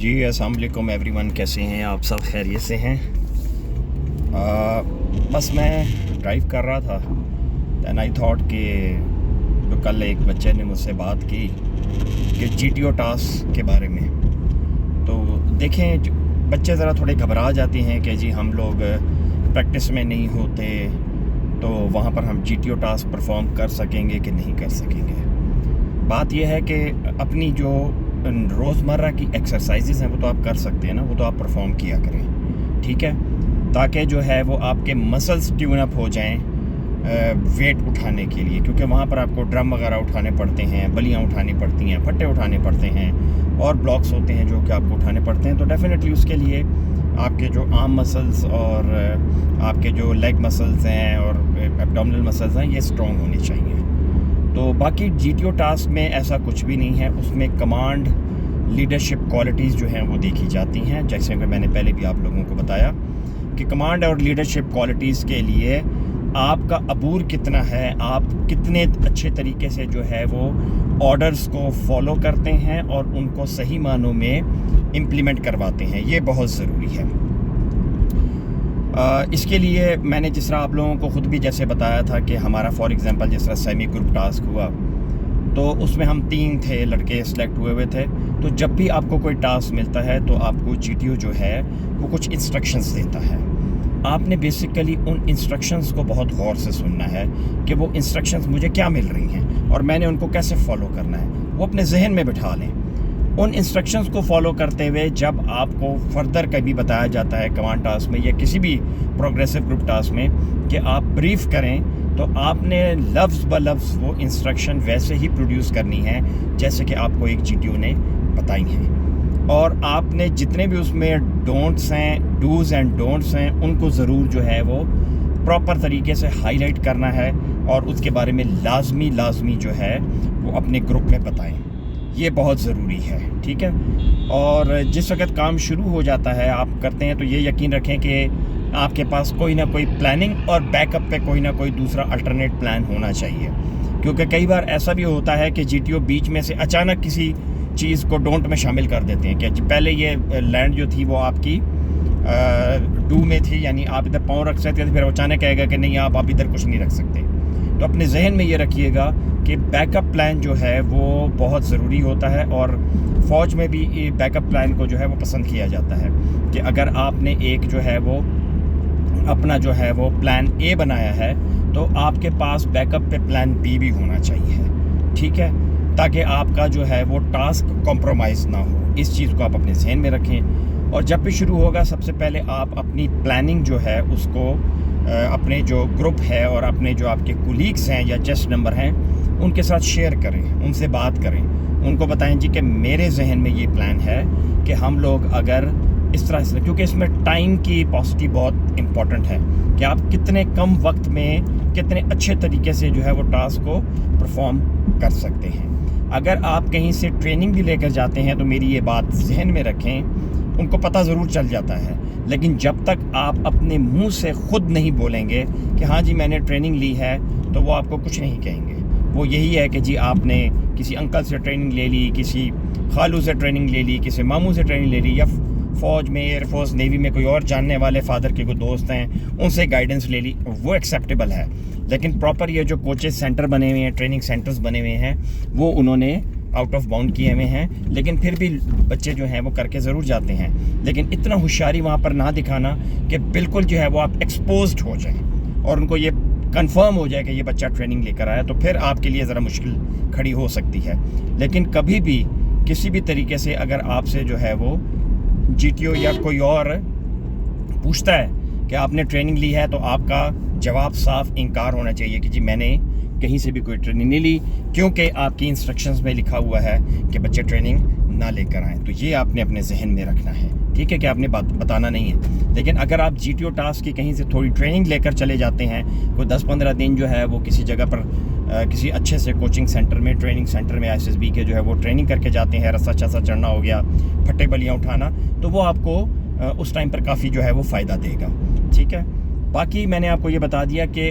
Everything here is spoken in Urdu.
جی السلام علیکم ایوری ون، کیسے ہیں آپ سب؟ خیریت سے ہیں؟ بس میں ڈرائیو کر رہا تھا، دین آئی تھاٹ کہ جو کل ایک بچے نے مجھ سے بات کی کہ جی ٹی او ٹاسک کے بارے میں، تو دیکھیں بچے ذرا تھوڑے گھبرا جاتے ہیں کہ جی ہم لوگ پریکٹس میں نہیں ہوتے تو وہاں پر ہم G T O task perform کر سکیں گے کہ نہیں کر سکیں گے۔ بات یہ ہے کہ اپنی جو روزمرہ کی ایکسرسائزز ہیں وہ تو آپ کر سکتے ہیں نا، وہ تو آپ پرفارم کیا کریں، ٹھیک ہے، تاکہ جو ہے وہ آپ کے مسلز ٹیون اپ ہو جائیں ویٹ اٹھانے کے لیے، کیونکہ وہاں پر آپ کو ڈرم وغیرہ اٹھانے پڑتے ہیں، بلیاں اٹھانی پڑتی ہیں، پھٹے اٹھانے پڑتے ہیں، اور بلاکس ہوتے ہیں جو کہ آپ کو اٹھانے پڑتے ہیں۔ تو ڈیفینیٹلی اس کے لیے آپ کے جو آرم مسلز اور آپ کے جو لیگ مسلز ہیں اور ایبڈومنل مسلز ہیں یہ اسٹرانگ ہونے چاہیے۔ تو باقی جی ٹی او ٹاسک میں ایسا کچھ بھی نہیں ہے، اس میں کمانڈ لیڈرشپ کوالٹیز جو ہیں وہ دیکھی جاتی ہیں، جیسے کہ میں نے پہلے بھی آپ لوگوں کو بتایا کہ کمانڈ اور لیڈرشپ کوالٹیز کے لیے آپ کا عبور کتنا ہے، آپ کتنے اچھے طریقے سے جو ہے وہ آرڈرز کو فالو کرتے ہیں اور ان کو صحیح معنوں میں امپلیمنٹ کرواتے ہیں، یہ بہت ضروری ہے۔ اس کے لیے میں نے جس طرح آپ لوگوں کو خود بھی جیسے بتایا تھا کہ ہمارا فار ایگزامپل جس طرح سیمی گروپ ٹاسک ہوا تو اس میں ہم 3 تھے لڑکے سلیکٹ ہوئے تھے۔ تو جب بھی آپ کو کوئی ٹاسک ملتا ہے تو آپ کو جی ٹی او جو ہے وہ کچھ انسٹرکشنز دیتا ہے، آپ نے بیسیکلی ان انسٹرکشنز کو بہت غور سے سننا ہے کہ وہ انسٹرکشنز مجھے کیا مل رہی ہیں اور میں نے ان کو کیسے فالو کرنا ہے، وہ اپنے ذہن میں بٹھا لیں۔ ان انسٹرکشنز کو فالو کرتے ہوئے جب آپ کو فردر کبھی بتایا جاتا ہے کمانڈ ٹاسک میں یا کسی بھی پروگریسو گروپ ٹاسک میں کہ آپ بریف کریں، تو آپ نے لفظ بلفظ وہ انسٹرکشن ویسے ہی پروڈیوس کرنی ہے جیسے کہ آپ کو ایک جی ٹی او نے بتائی ہیں، اور آپ نے جتنے بھی اس میں ڈونٹس ہیں، ڈوز اینڈ ڈونٹس ہیں، ان کو ضرور جو ہے وہ پراپر طریقے سے ہائی لائٹ کرنا ہے اور اس کے بارے میں لازمی جو ہے وہ اپنے گروپ میں بتائیں، یہ بہت ضروری ہے، ٹھیک ہے۔ اور جس وقت کام شروع ہو جاتا ہے آپ کرتے ہیں تو یہ یقین رکھیں کہ آپ کے پاس کوئی نہ کوئی پلاننگ اور بیک اپ پہ کوئی نہ کوئی دوسرا الٹرنیٹ پلان ہونا چاہیے، کیونکہ کئی بار ایسا بھی ہوتا ہے کہ جی ٹی او بیچ میں سے اچانک کسی چیز کو ڈونٹ میں شامل کر دیتے ہیں کہ پہلے یہ لینڈ جو تھی وہ آپ کی ڈو میں تھی، یعنی آپ ادھر پاؤں رکھ سکتے تھے، پھر اچانک کہے گا کہ نہیں آپ ادھر کچھ نہیں رکھ سکتے۔ تو اپنے ذہن میں یہ رکھیے گا کہ بیک اپ پلان جو ہے وہ بہت ضروری ہوتا ہے، اور فوج میں بھی بیک اپ پلان کو جو ہے وہ پسند کیا جاتا ہے کہ اگر آپ نے ایک جو ہے وہ اپنا جو ہے وہ پلان اے بنایا ہے تو آپ کے پاس بیک اپ پہ پلان بی بھی ہونا چاہیے، ٹھیک ہے، تاکہ آپ کا جو ہے وہ ٹاسک کمپرومائز نہ ہو۔ اس چیز کو آپ اپنے ذہن میں رکھیں، اور جب بھی شروع ہوگا سب سے پہلے آپ اپنی پلاننگ جو ہے اس کو اپنے جو گروپ ہے اور اپنے جو آپ کے کولیگز ہیں یا چیسٹ نمبر ہیں ان کے ساتھ شیئر کریں، ان سے بات کریں، ان کو بتائیں جی کہ میرے ذہن میں یہ پلان ہے کہ ہم لوگ اگر اس طرح سے، کیونکہ اس میں ٹائم کی پاسٹی بہت امپورٹنٹ ہے کہ آپ کتنے کم وقت میں کتنے اچھے طریقے سے جو ہے وہ ٹاسک کو پرفارم کر سکتے ہیں۔ اگر آپ کہیں سے ٹریننگ بھی لے کر جاتے ہیں تو میری یہ بات ذہن میں رکھیں، ان کو پتہ ضرور چل جاتا ہے، لیکن جب تک آپ اپنے منہ سے خود نہیں بولیں گے کہ ہاں جی میں نے ٹریننگ لی ہے تو وہ آپ کو کچھ نہیں کہیں گے۔ وہ یہی ہے کہ جی آپ نے کسی انکل سے ٹریننگ لے لی، کسی خالو سے ٹریننگ لے لی، کسی ماموں سے ٹریننگ لے لی، یا فوج میں، ایئر فورس، نیوی میں کوئی اور جاننے والے فادر کے کوئی دوست ہیں ان سے گائیڈنس لے لی، وہ ایکسیپٹیبل ہے، لیکن پراپر یہ جو کوچز سینٹر بنے ہوئے ہیں، ٹریننگ سینٹرز بنے ہوئے ہیں، وہ انہوں نے آؤٹ آف باؤنڈ کیے ہوئے ہیں، لیکن پھر بھی بچے جو ہیں وہ کر کے ضرور جاتے ہیں، لیکن اتنا ہوشیاری وہاں پر نہ دکھانا کہ بالکل جو ہے وہ آپ ایکسپوزڈ ہو جائیں اور ان کو یہ کنفرم ہو جائے کہ یہ بچہ ٹریننگ لے کر آیا، تو پھر آپ کے لیے ذرا مشکل کھڑی ہو سکتی ہے۔ لیکن کبھی بھی کسی بھی طریقے سے اگر آپ سے جو ہے وہ جی ٹی او یا کوئی اور پوچھتا ہے کہ آپ نے ٹریننگ لی ہے تو آپ کا جواب صاف انکار ہونا چاہیے کہ جی میں نے کہیں سے بھی کوئی ٹریننگ نہیں لی، کیونکہ آپ کی انسٹرکشنز میں لکھا ہوا ہے کہ بچے ٹریننگ نہ لے کر آئیں۔ تو یہ آپ نے اپنے ذہن میں رکھنا ہے، ٹھیک ہے، کہ آپ نے بتانا نہیں ہے۔ لیکن اگر آپ جی ٹی او ٹاسک کی کہیں سے تھوڑی ٹریننگ لے کر چلے جاتے ہیں، کوئی 10-15 دن جو ہے وہ کسی جگہ پر کسی اچھے سے کوچنگ سینٹر میں، ٹریننگ سینٹر میں ایس ایس بی کے جو ہے وہ ٹریننگ کر کے جاتے ہیں، رسا چسا چڑھنا ہو گیا، پھٹے بلیاں اٹھانا، تو وہ آپ کو اس ٹائم پر کافی جو ہے وہ فائدہ دے گا، ٹھیک ہے۔ باقی میں نے آپ کو یہ بتا دیا کہ